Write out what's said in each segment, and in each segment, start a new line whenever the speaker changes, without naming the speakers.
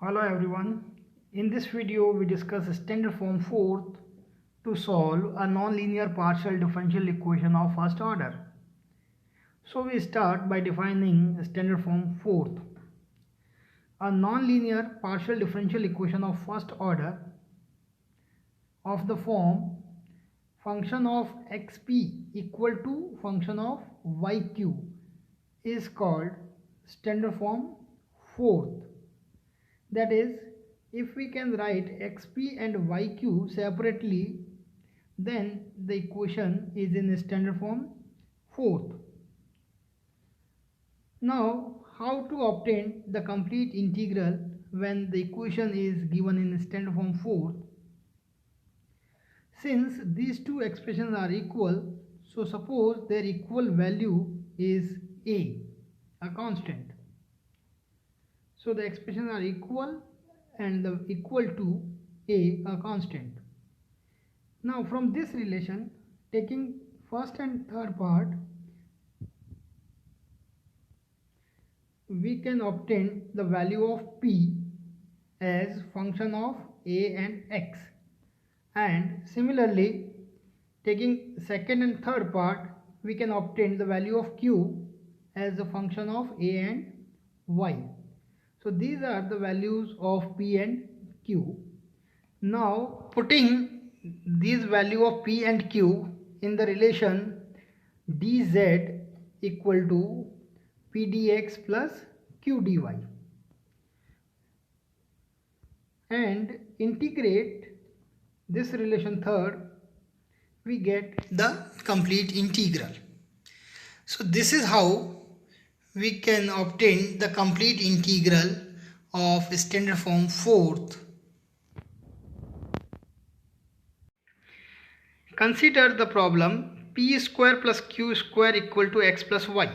Hello everyone. In this video we discuss standard form fourth to solve a nonlinear partial differential equation of first order. So we start by defining standard form fourth. A nonlinear partial differential equation of first order of the form function of xp equal to function of yq is called standard form fourth. That is, if we can write xp and yq separately, then the equation is in standard form fourth. Now, how to obtain the complete integral when the equation is given in standard form fourth? Since these two expressions are equal, so suppose their equal value is a constant. So the expressions are equal and the equal to a constant. Now from this relation, taking first and third part, we can obtain the value of p as function of a and x, and similarly taking second and third part, we can obtain the value of q as a function of a and y. So these are the values of p and q. Now putting these value of p and q in the relation dz equal to p dx plus q dy and integrate this relation third, we get the complete integral. So this is how we can obtain the complete integral of standard form fourth. Consider the problem p square plus q square equal to x plus y.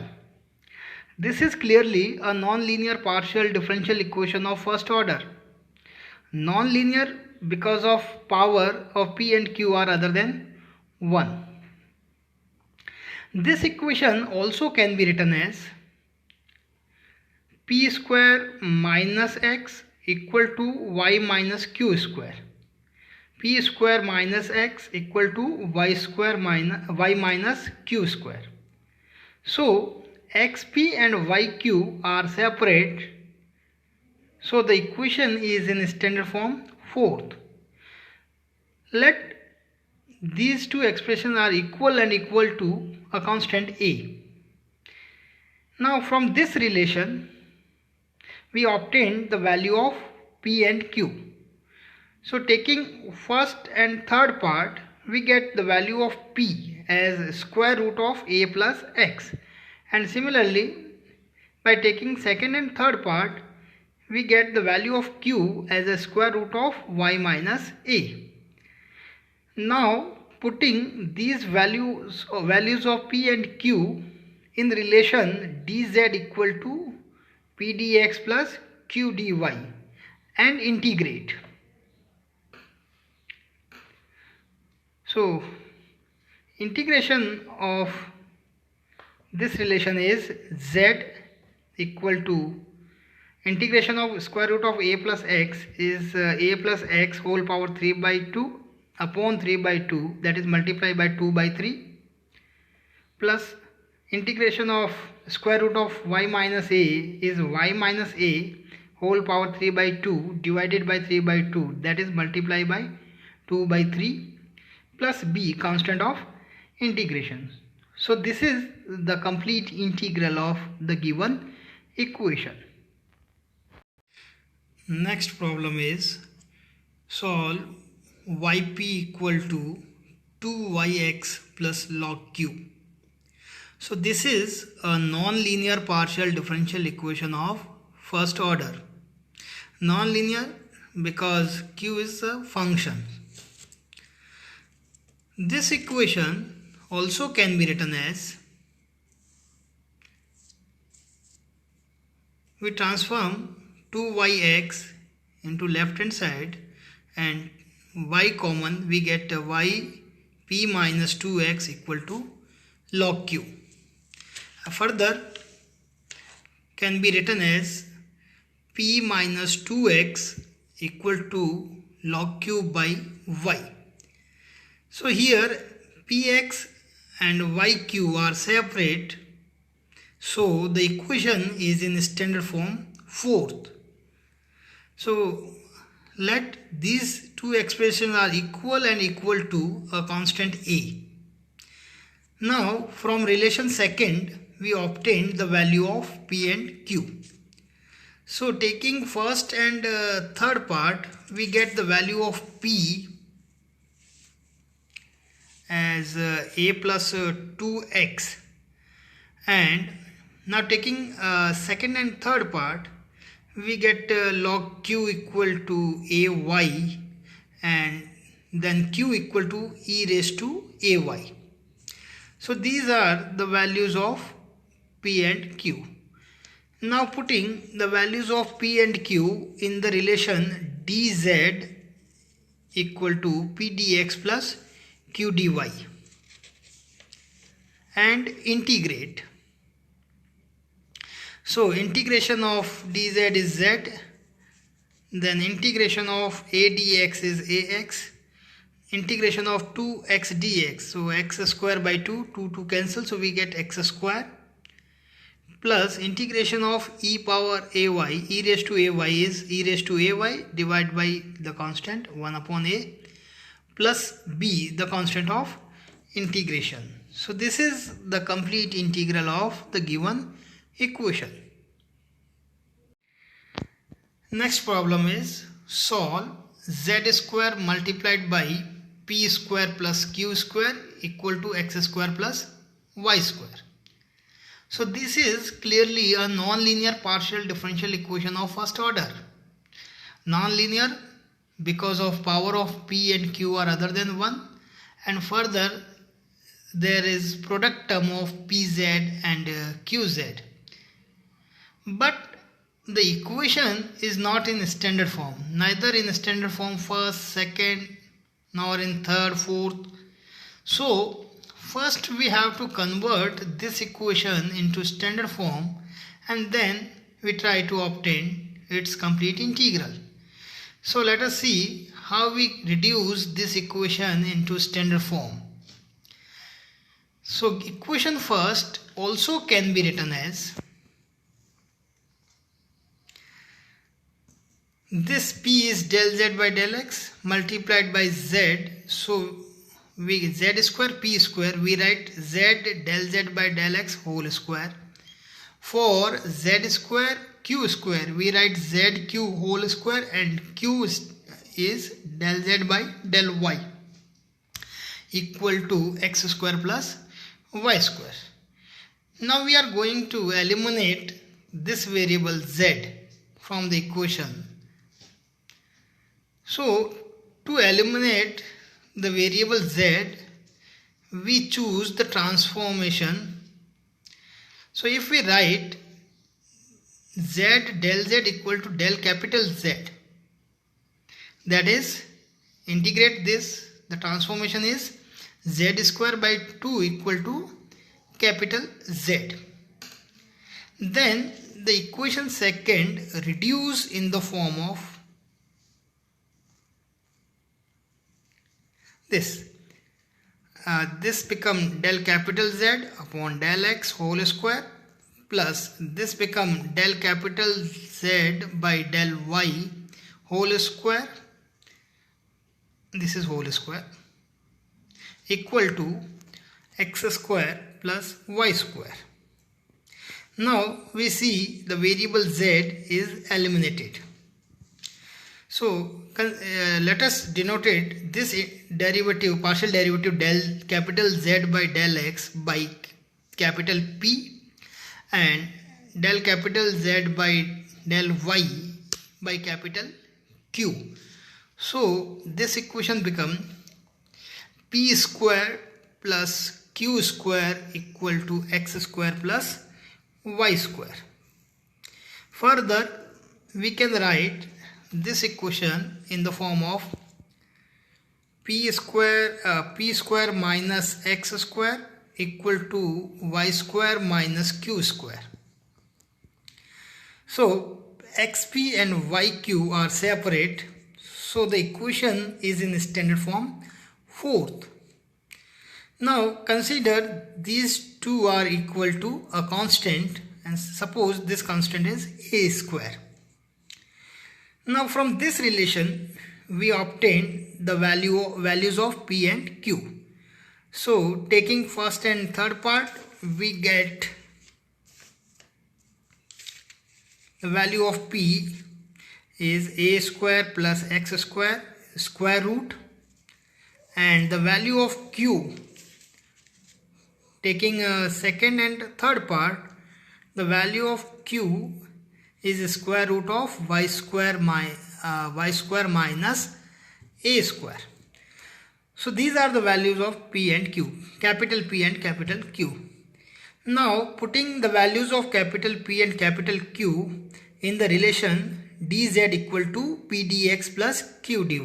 This is clearly a nonlinear partial differential equation of first order. Nonlinear because of power of p and q are other than 1. This equation also can be written as p square minus x equal to y minus q square. P square minus x equal to y square minus y minus q square. So xp and yq are separate. So the equation is in standard form fourth. Let these two expressions are equal and equal to a constant a. Now from this relation we obtain the value of p and q. So taking first and third part, we get the value of p as square root of a plus x, and similarly by taking second and third part, we get the value of q as a square root of y minus a. Now putting these values of p and q in relation dz equal to p dx plus q dy and integrate. So integration of this relation is z equal to integration of square root of a plus x is a plus x whole power 3 by 2 upon 3 by 2, that is multiplied by 2 by 3, plus integration of square root of y minus a is y minus a whole power 3 by 2 divided by 3 by 2, that is multiplied by 2 by 3, plus b constant of integration. So this is the complete integral of the given equation. Next problem is solve yp equal to 2yx plus log q. So this is a non-linear partial differential equation of first order. Non-linear because q is a function. This equation also can be written as, we transform 2yx into left hand side and y common, we get y p minus 2x equal to log q. Further can be written as p minus 2x equal to log cube by y. So here px and yq are separate, so the equation is in standard form fourth. So let these two expressions are equal and equal to a constant a. Now from relation second we obtained the value of p and q. So taking first and third part, we get the value of p as a plus 2x, and now taking second and third part, we get log q equal to ay, and then q equal to e raised to ay. So these are the values of p and q. Now putting the values of p and q in the relation dz equal to p dx plus q dy and integrate. So integration of dz is z, then integration of a dx is ax, integration of 2x dx, so x square by 2 cancel, so we get x square, plus integration of e power ay, e raised to ay is e raised to ay divided by the constant 1 upon a, plus b, the constant of integration. So this is the complete integral of the given equation. Next problem is solve z square multiplied by p square plus q square equal to x square plus y square. So this is clearly a non-linear partial differential equation of first order. Non-linear because of power of p and q are other than 1, and further there is product term of pz and qz. But the equation is not in standard form, neither in standard form first, second, nor in third, fourth. So first we have to convert this equation into standard form, and then we try to obtain its complete integral. So let us see how we reduce this equation into standard form. So equation first also can be written as this p is del z by del x multiplied by z, so we z square p square, we write z del z by del x whole square. For z square q square, we write z q whole square, and q is del z by del y equal to x square plus y square. Now we are going to eliminate this variable z from the equation. So to eliminate the variable z, we choose the transformation. So if we write z del z equal to del capital Z, that is, integrate this, the transformation is z square by 2 equal to capital Z. Then the equation second reduce in the form of this. This become del capital Z upon del x whole square, plus this become del capital Z by del y whole square, this is whole square, equal to x square plus y square. Now we see the variable z is eliminated. So let us denote it, this derivative, partial derivative del capital Z by del x by capital P and del capital Z by del y by capital Q. So this equation become P square plus Q square equal to x square plus y square. Further, we can write this equation in the form of p square minus x square equal to y square minus q square. So xp and yq are separate, so the equation is in standard form. Fourth, now consider these two are equal to a constant, and suppose this constant is a square. Now from this relation we obtain the values of p and q. So taking first and third part, we get the value of p is a square plus x square square root, and the value of q, taking a second and third part, the value of q is square root of y square minus a square. So these are the values of p and q, capital P and capital Q. Now putting the values of capital P and capital Q in the relation dz equal to p dx plus q dy.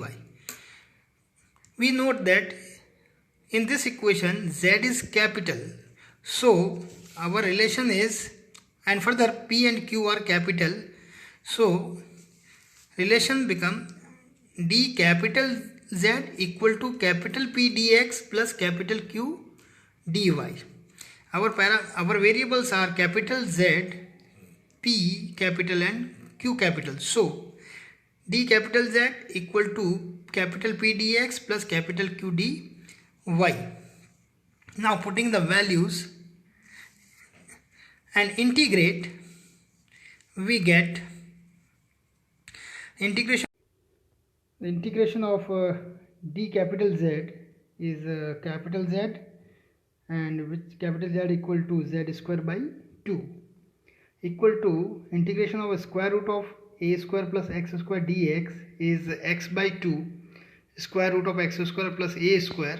We note that in this equation z is capital, so our relation is, and further p and q are capital, so relation become d capital Z equal to capital P dx plus capital Q dy. Our variables are capital Z, P capital and Q capital. So d capital Z equal to capital P dx plus capital Q dy. Now putting the values and integrate, we get integration. The integration of d capital Z is capital Z, and which capital Z equal to z square by 2 equal to integration of a square root of a square plus x square dx is x by 2 square root of x square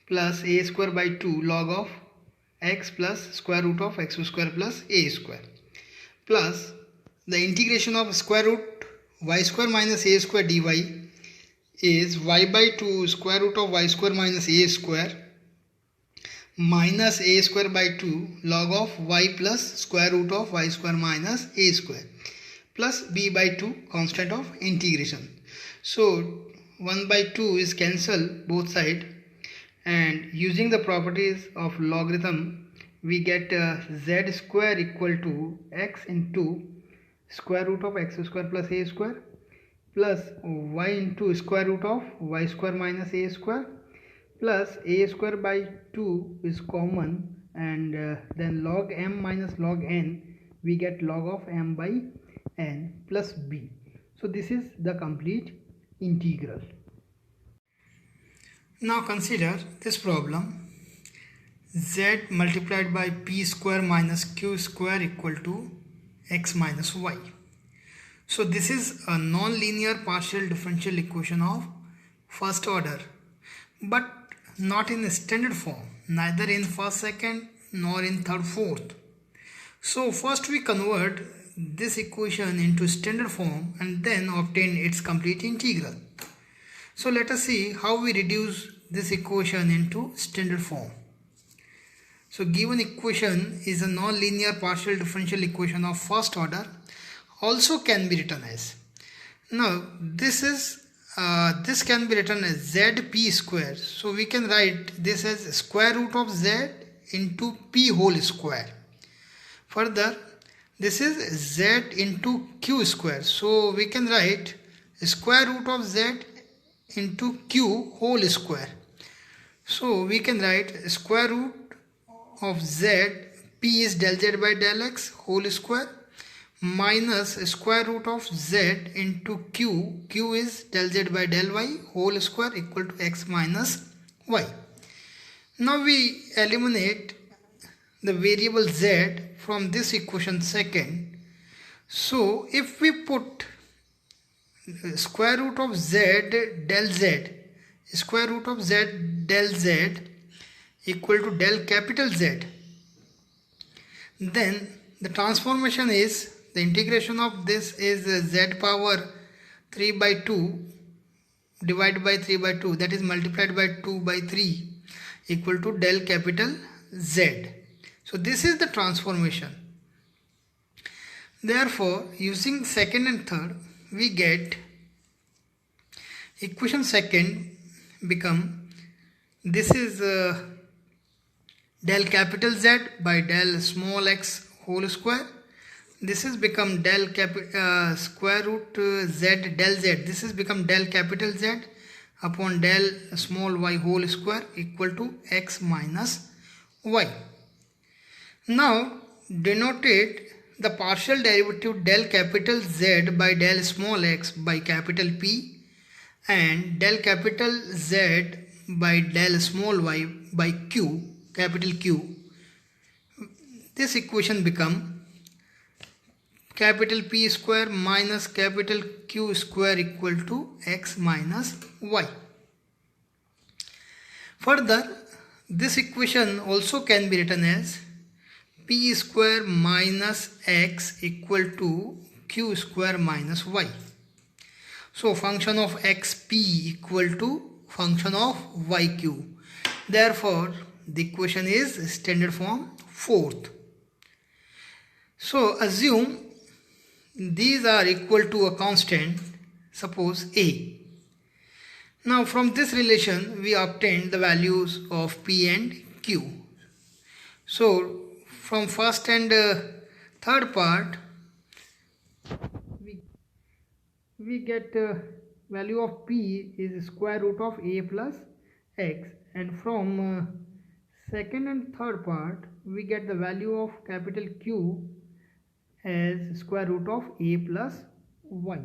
plus a square by 2 log of x plus square root of x square plus a square, plus the integration of square root y square minus a square dy is y by 2 square root of y square minus a square minus a square by 2 log of y plus square root of y square minus a square, plus b by 2 constant of integration. So 1 by 2 is cancelled both sides, and using the properties of logarithm we get z square equal to x into square root of x square plus a square plus y into square root of y square minus a square, plus a square by 2 is common, and then log m minus log n, we get log of m by n plus b. So this is the complete integral. Now consider this problem: z multiplied by p square minus q square equal to x minus y. So this is a non-linear partial differential equation of first order, but not in standard form, neither in first, second, nor in third, fourth. So first we convert this equation into standard form and then obtain its complete integral. So let us see how we reduce this equation into standard form. So given equation is a non-linear partial differential equation of first order, also can be written as, now this can be written as zp square. So we can write this as square root of z into p whole square. Further, this is z into q square. So we can write square root of z into q whole square. So we can write square root of z, p is del z by del x whole square, minus square root of z into q, q is del z by del y whole square equal to x minus y. Now we eliminate the variable z from this equation second. So if we put square root of z del z, square root of z del z equal to del capital Z, then the transformation is, the integration of this is z power 3 by 2 divided by 3 by 2, that is multiplied by 2 by 3 equal to del capital Z. So this is the transformation. Therefore, using second and third, we get equation second become, this is del capital Z by del small x whole square. This is become del square root Z del Z. This is become del capital Z upon del small y whole square equal to x minus y. Now denotate the partial derivative del capital Z by del small x by capital P and del capital Z by del small y by Q, capital Q. This equation become capital P square minus capital Q square equal to x minus y. Further, this equation also can be written as P square minus x equal to Q square minus y. So function of xp equal to function of yq. Therefore, the equation is standard form fourth. So assume these are equal to a constant, suppose a. Now from this relation we obtained the values of p and q. So from first and third part we get value of p is square root of a plus x, and from second and third part we get the value of capital Q as square root of a plus y.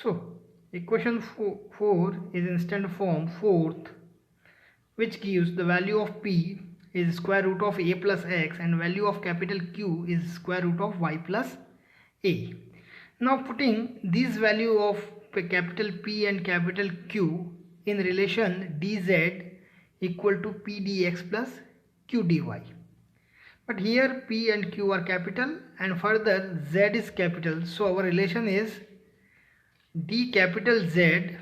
So equation 4 is in standard form fourth, which gives the value of p is square root of a plus x and value of capital Q is square root of y plus a. Now putting this value of capital P and capital Q in relation dz equal to p dx plus q dy. But here P and Q are capital and further Z is capital. So our relation is d capital Z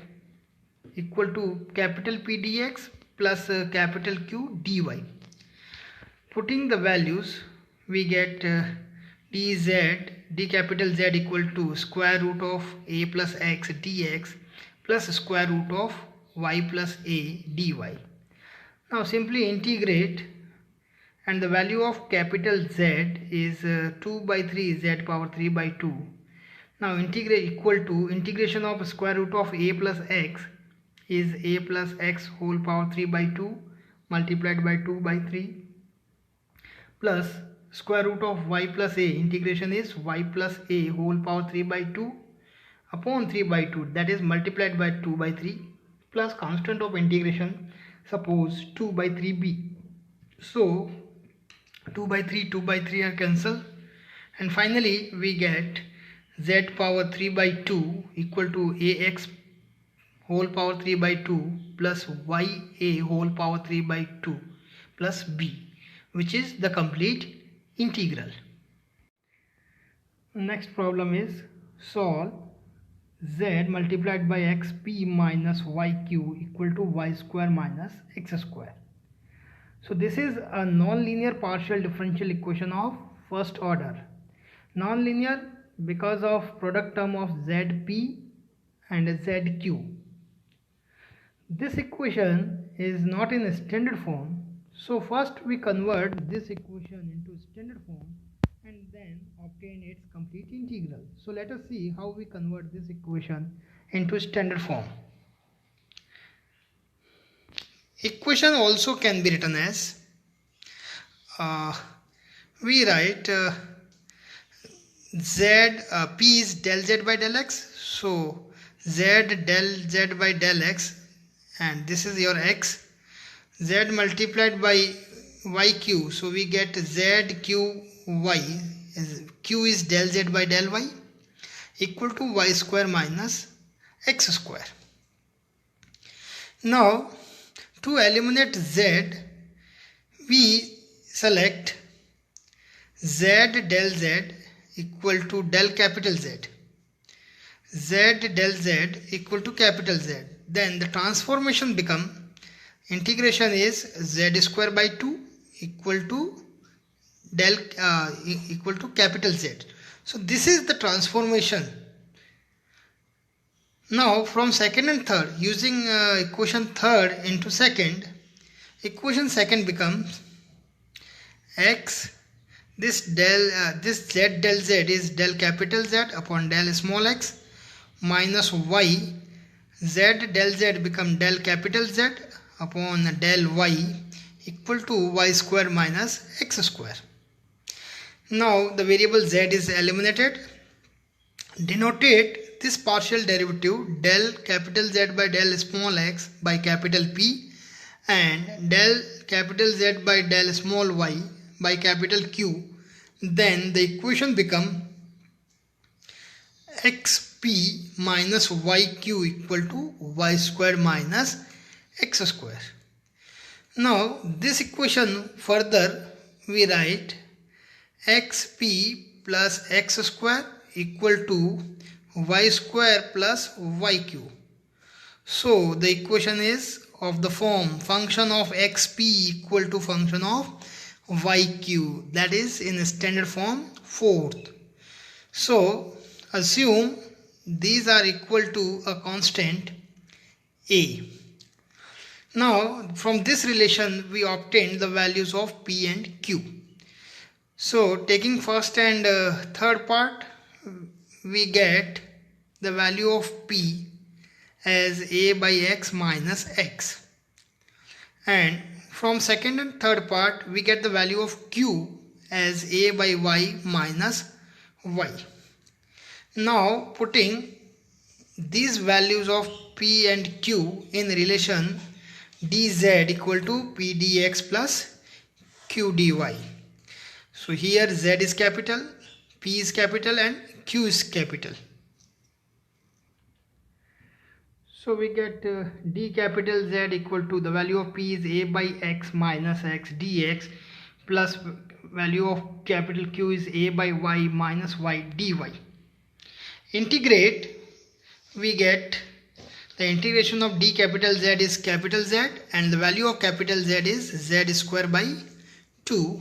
equal to capital P dx plus capital Q dy. Putting the values we get dz, d capital Z equal to square root of a plus x dx plus square root of y plus a dy. Now simply integrate, and the value of capital Z is 2 by 3 Z power 3 by 2. Now integrate equal to integration of square root of a plus x is a plus x whole power 3 by 2 multiplied by 2 by 3 plus square root of y plus a, integration is y plus a whole power 3 by 2 upon 3 by 2, that is multiplied by 2 by 3 plus constant of integration, suppose 2 by 3b. So 2 by 3 are cancelled, and finally we get z power 3 by 2 equal to ax whole power 3 by 2 plus ya whole power 3 by 2 plus b, which is the complete integral. Next problem is solve z multiplied by xp minus yq equal to y square minus x square. So this is a non-linear partial differential equation of first order. Non-linear because of product term of zp and zq. This equation is not in a standard form. So first we convert this equation into standard form and then obtain its complete integral. So let us see how we convert this equation into standard form. Equation also can be written as we write p is del z by del x, so z del z by del x, and this is your x, z multiplied by yq, so we get z q y, q is del z by del y equal to y square minus x square. Now to eliminate z, we select z del z equal to del capital Z, z del z equal to capital Z. Then the transformation become integration is z square by 2 equal to del equal to capital Z. So this is the transformation. Now from second and third, using equation third into second, equation second becomes x, this z del z is del capital Z upon del small x, minus y, z del z become del capital Z upon del y, equal to y square minus x square. Now the variable z is eliminated. Denotate this partial derivative del capital Z by del small x by capital P and del capital Z by del small y by capital Q. Then the equation become xp minus yq equal to y square minus x square. Now this equation further we write xp plus x square equal to y square plus yq. So the equation is of the form function of xp equal to function of yq, that is in standard form fourth. So assume these are equal to a constant a. Now from this relation we obtain the values of p and q. So taking first and third part, we get the value of p as a by x minus x, and from second and third part we get the value of q as a by y minus y. Now putting these values of p and q in relation, dz equal to p dx plus q dy. So here z is capital, p is capital and q is capital. So we get d capital Z equal to the value of p is a by x minus x dx plus value of capital Q is a by y minus y dy. Integrate, we get the integration of d capital Z is capital Z and the value of capital Z is z square by 2.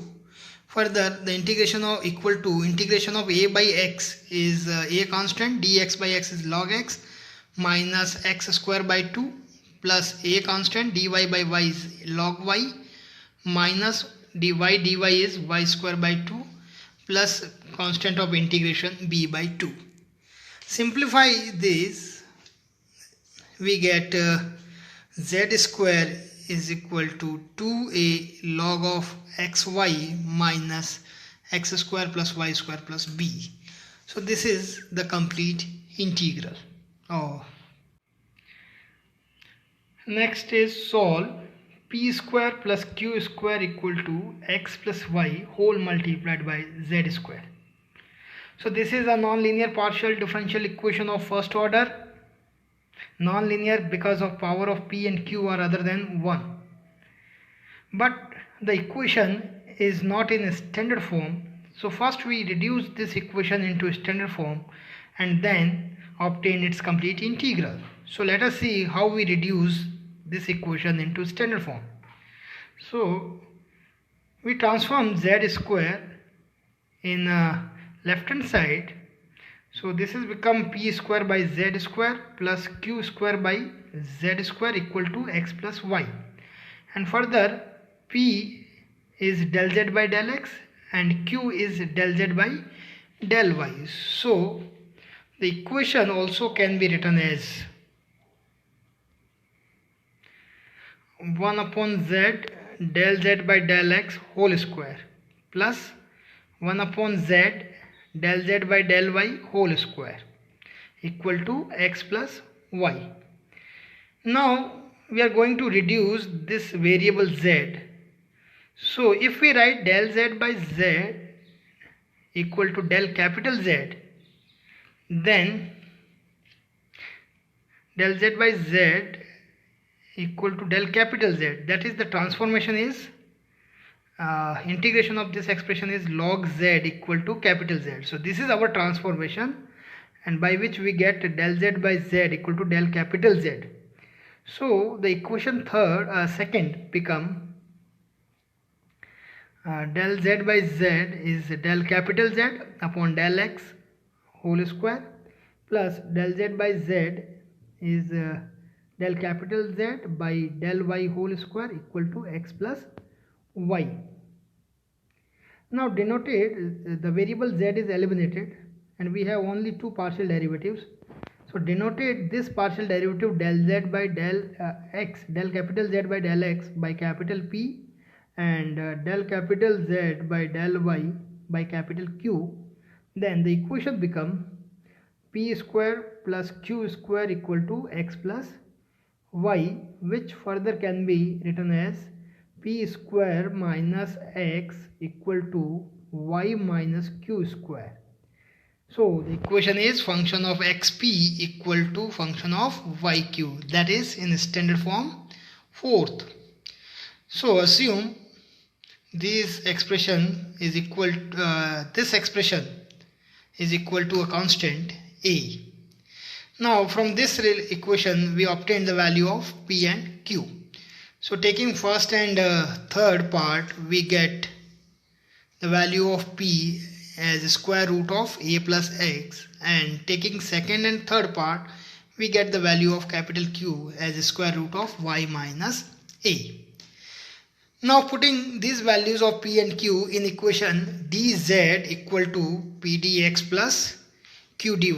Further, the integration of equal to integration of a by x is a constant, dx by x is log x minus x square by 2 plus a constant, dy by y is log y minus dy is y square by 2 plus constant of integration b by 2. Simplify this, we get z square is equal to 2a log of xy minus x square plus y square plus b. So this is the complete integral. Next is solve p square plus q square equal to x plus y whole multiplied by z square. So this is a non-linear partial differential equation of first order. Non-linear because of power of p and q are other than 1. But the equation is not in a standard form. So first we reduce this equation into a standard form and then obtain its complete integral. So let us see how we reduce this equation into standard form. So we transform z square in left hand side. So this is become p square by z square plus q square by z square equal to x plus y. And further p is del z by del x and q is del z by del y. So the equation also can be written as 1 upon z del z by del x whole square plus 1 upon z del z by del y whole square equal to x plus y. Now we are going to reduce this variable z. So if we write del z by z equal to del capital Z, then del z by z equal to del capital Z, that is the transformation is integration of this expression is log z equal to capital Z. So this is our transformation, and by which we get del z by z equal to del capital Z. So the equation second become Del z by z is del capital Z upon del x whole square, plus del z by z is del capital Z by del y whole square equal to x plus y. Now denoted, the variable z is eliminated and we have only two partial derivatives. So denoted this partial derivative del z by del x, del capital Z by del x by capital P, and del capital Z by del y by capital Q. Then the equation become p square plus q square equal to x plus y, which further can be written as p square minus x equal to y minus q square. So the equation is function of xp equal to function of yq, that is in standard form fourth. So assume this expression is equal to a constant a. Now from this equation we obtain the value of p and q. So taking first and third part, we get the value of p as square root of a plus x, and taking second and third part, we get the value of capital Q as square root of y minus a. Now putting these values of p and q in equation dz equal to p dx plus q dy.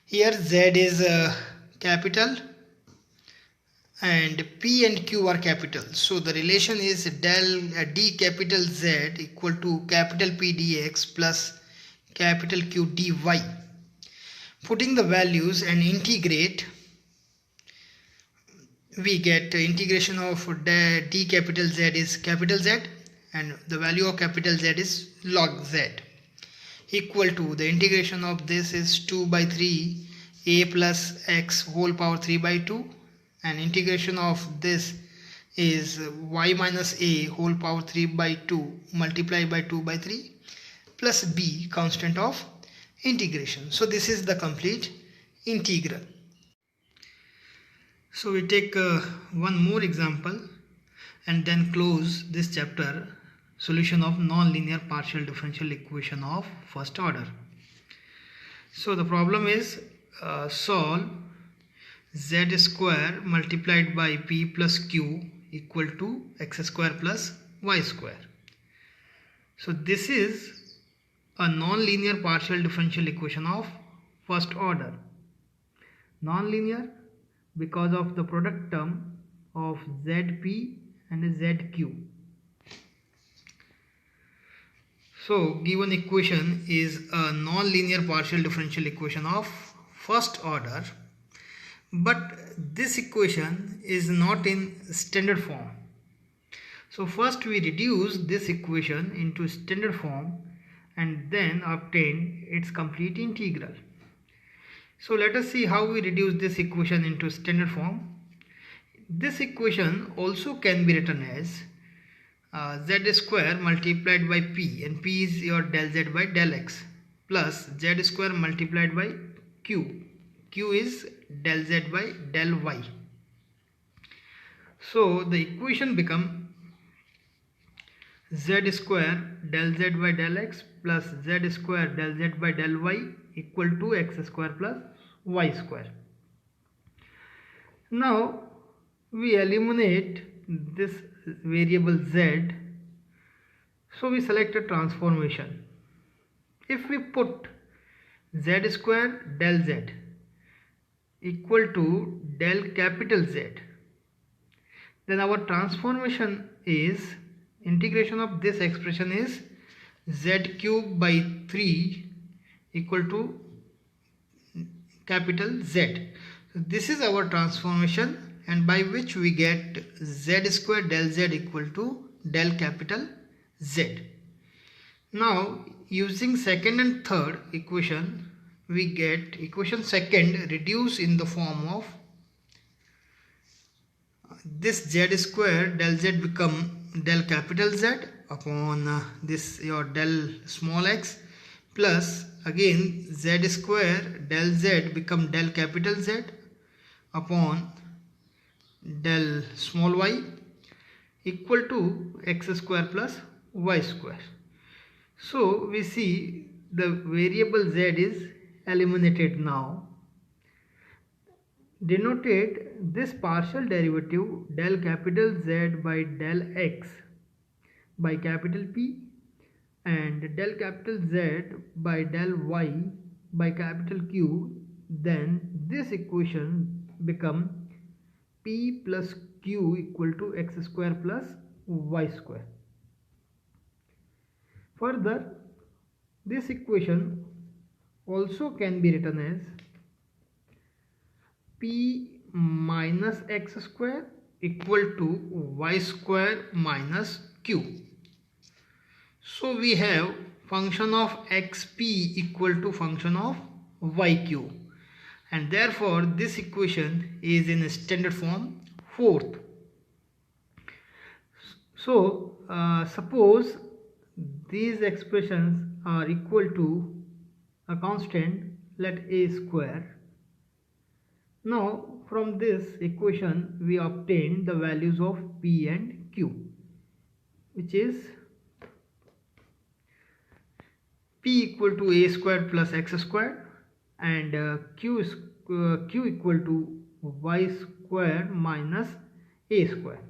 Here z is capital and p and q are capital, so the relation is del d capital Z equal to capital P dx plus capital Q dy. Putting the values and integrate, we get integration of d capital Z is capital Z and the value of capital Z is log Z, equal to the integration of this is 2 by 3 a plus x whole power 3 by 2, and integration of this is y minus a whole power 3 by 2 multiplied by 2 by 3 plus b, constant of integration. So this is the complete integral. So we take one more example and then close this chapter, solution of non-linear partial differential equation of first order. So the problem is solve z square multiplied by p plus q equal to x square plus y square. So this is a non-linear partial differential equation of first order. Non-linear because of the product term of zp and zq. So given equation is a non-linear partial differential equation of first order, but this equation is not in standard form. So first we reduce this equation into standard form and then obtain its complete integral. So let us see how we reduce this equation into standard form. This equation also can be written as z square multiplied by p, and p is your del z by del x, plus z square multiplied by q. Q is del z by del y. So the equation become z square del z by del x plus z square del z by del y equal to x square plus y square. Now we eliminate this variable z, so we select a transformation. If we put z square del z equal to del capital Z, then our transformation is integration of this expression is z cube by 3 equal to capital Z. So this is our transformation, and by which we get z square del z equal to del capital Z. Now using second and third equation, we get equation second reduced in the form of this z square del z become del capital Z upon this your del small x, plus again z square del z become del capital Z upon del small y equal to x square plus y square. So we see the variable z is eliminated now. Denotate this partial derivative del capital Z by del x by capital P and del capital Z by del y by capital Q. Then this equation become P plus Q equal to x square plus y square. Further, this equation also can be written as P minus x square equal to y square minus q. So we have function of xp equal to function of yq, and therefore this equation is in standard form fourth. So suppose these expressions are equal to a constant, let a square. Now from this equation we obtain the values of p and q, which is p equal to a square plus x square and q equal to y square minus a square.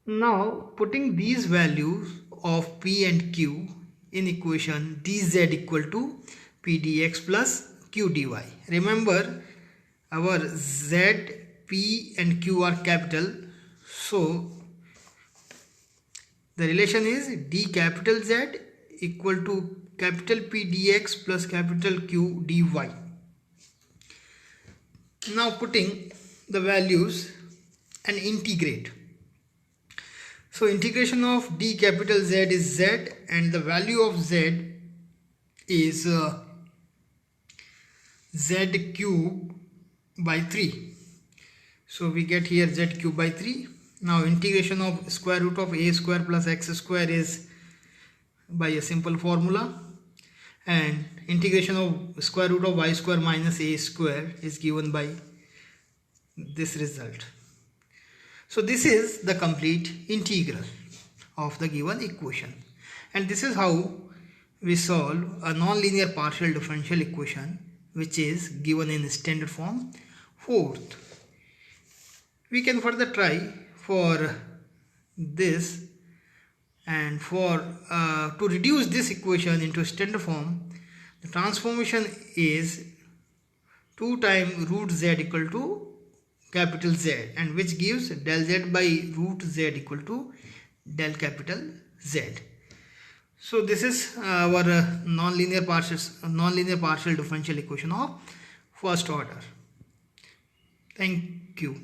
Now putting these values of p and q in equation dz equal to p dx plus q dy. Remember, our z, p and q are capital, so the relation is d capital Z equal to capital P dx plus capital Q dy. Now putting the values and integrate. So integration of d capital Z is z, and the value of z is z cube by 3. So we get here z cube by 3. Now integration of square root of a square plus x square is by a simple formula, and integration of square root of y square minus a square is given by this result. So this is the complete integral of the given equation, and this is how we solve a nonlinear partial differential equation which is given in standard form fourth. We can further try for this, and for to reduce this equation into standard form, the transformation is 2 times root z equal to capital Z, and which gives del z by root z equal to del capital Z. So this is our nonlinear partial differential equation of first order. Thank you.